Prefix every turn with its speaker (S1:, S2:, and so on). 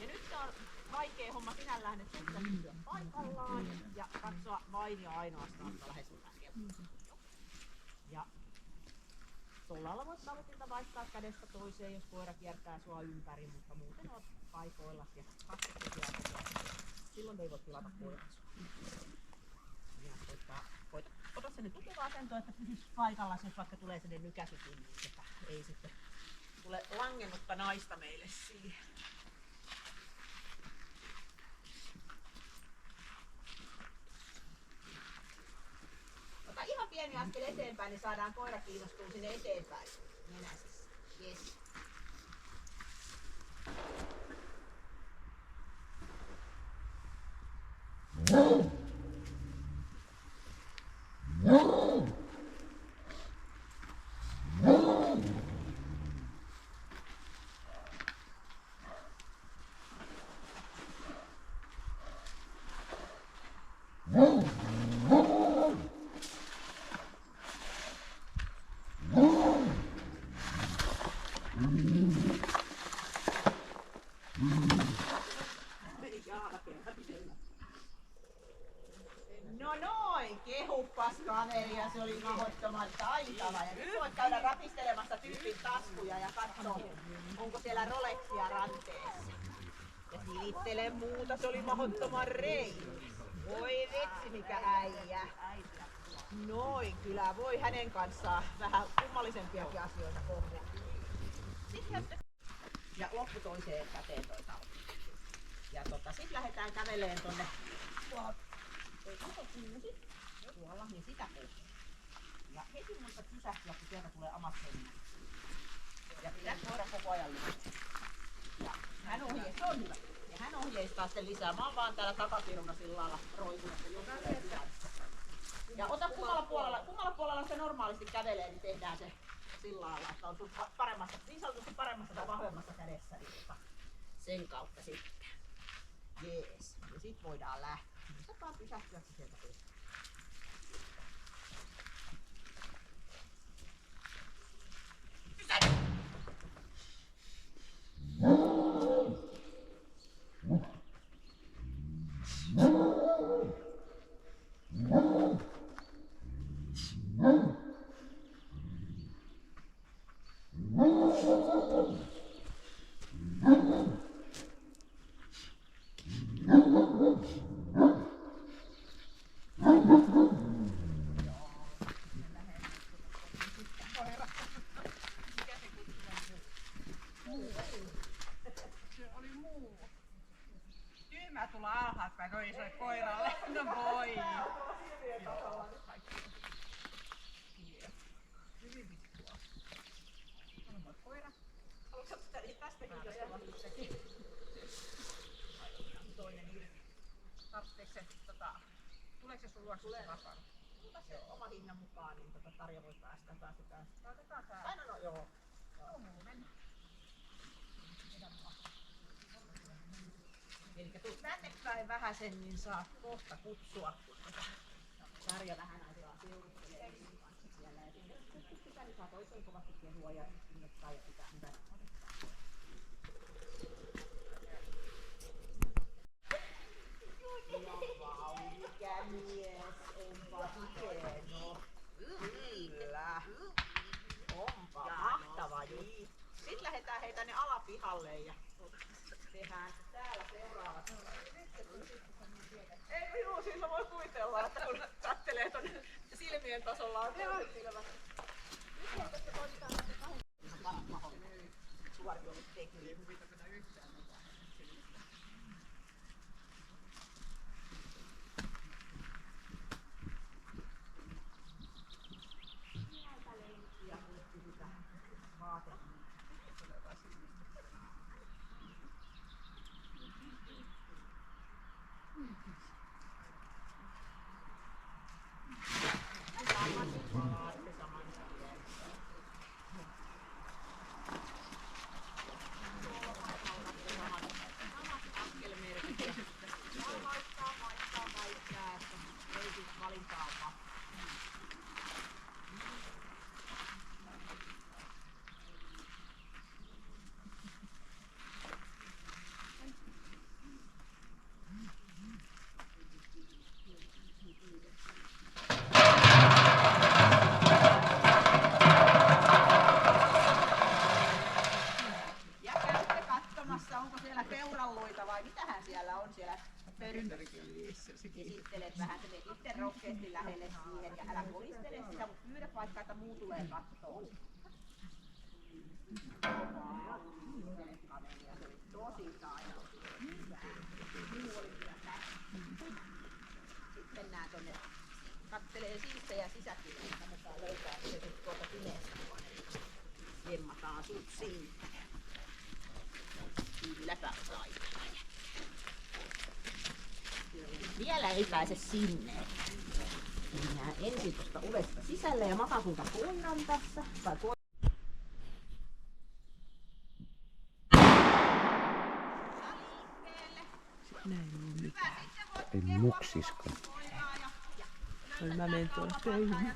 S1: Ja nyt se on vaikea homma sinällään, että sun pitäisi pysyä paikallaan ja katsoa vain ja ainoastaan tuolla lähestyvään kelkkaan. Ja tuolla lailla voit talutinta vaihtaa kädestä toiseen, jos koira kiertää sua ympäri, mutta muuten oot paikoillas ja katsotaan. Silloin ei voi tilata koiraa sua. Ja ota sinne tukeva asento, että pysys paikallaan, jos vaikka tulee sinne nykäsykin, niin että ei sitten tule langennutta naista meille siihen. Ota ihan pieni askel eteenpäin, niin saadaan koira kiinnostua sinne eteenpäin nenäsessä. Yes. No noin, kehuppas kaveria, se oli mahdottoman taitava. Ja nyt voit käydä rapistelemassa tyypin taskuja ja katsoa, onko siellä Rolexia ranteessa. Ja silittele muuta, se oli mahdottoman reilu. Voi vitsi mikä äijä. Noin, kyllä voi hänen kanssaan vähän kummallisempiakin asioita kohdella. Ja loppu toiseen käteen toi talvi. Ja sit lähdetään käveleen tonne tuolla niin sitä kohtaa. Ja heti muista pysähtyä, kun sieltä tulee omat seinät. Ja pitää koira koko ajan lyhyesti. Ja hän ohjeistaa, on hyvä. Ja hän ohjeistaa sen lisää. Mä oon vaan täällä takakiruna sillä lailla roikunassa. Ja ota kummalla puolella se normaalisti kävelee, niin tehdään se sillä lailla, että on paremmassa, niin sanotusti paremmassa tai vahvemmassa kädessä. Niin sen kautta sitten. Jees. Ja sit voidaan lähteä. Sä vaan pysähtyä sieltä pois. Pysähdy!
S2: Tyhmää tulla alhaatpäin, kun ei se koiralle. No voi. Hyvin vittua. Moi koira.
S1: Haluatko ottaa tästäkin jostain? Toinen irti.
S2: Tarvitseeko se, tuleeko se sun luokse se vapaa?
S1: Ota se oma hinnan mukaan, niin Tarja voi päästään.
S2: Laitetaan tää.
S1: Aina no joo.
S2: Joo, mennään.
S1: Elikkä tuu tänne päin vähäsen, niin saat kohta kutsua. Tarja vähän aikaa seurustelee kanssa siellä. Ja sitä niin saa toiseen kovasti kehua ja innoittaa ja pitää hyvää. Vau, mikä mies, onpa hieno. Kyllä. Onpa mahtava juttu. Sitten lähdetään heitä tänne alapihalle ja tehdään täällä seuraavat. Ei minua siinä voi kuvitella, että kun kattelee tonne silmien tasolla on silmät. Nyt on tässä toimitaan näitä kahden. Ihan paras mahdollinen. Suoriumistekniikka.
S2: Ei huvita mennä yhtään mitään.
S1: Ja sitä vaatetta.
S2: Berenderikin oli niissä sekin.
S1: Esittelet vähän, se menet itse rohkeasti lähelle siihen ja älä kolistele sitä, mutta pyydä vaikka, että muu tulee kattoon. Kaveria, se oli tosi taitava. Muu oli kyllä tähti. Sitten nää tonne kattelee siistejä sisätiloista, mutta löytää se sit tuolta pimeästä huoneesta. Lemmataan sut siitä. Kylläpä taitava. Vielä ei pääse sinne. Mennään ensin tuosta ovesta sisälle ja makakunta koiran tässä. Tai
S3: Ei muksiska.
S4: Mä menen tuonne töihin.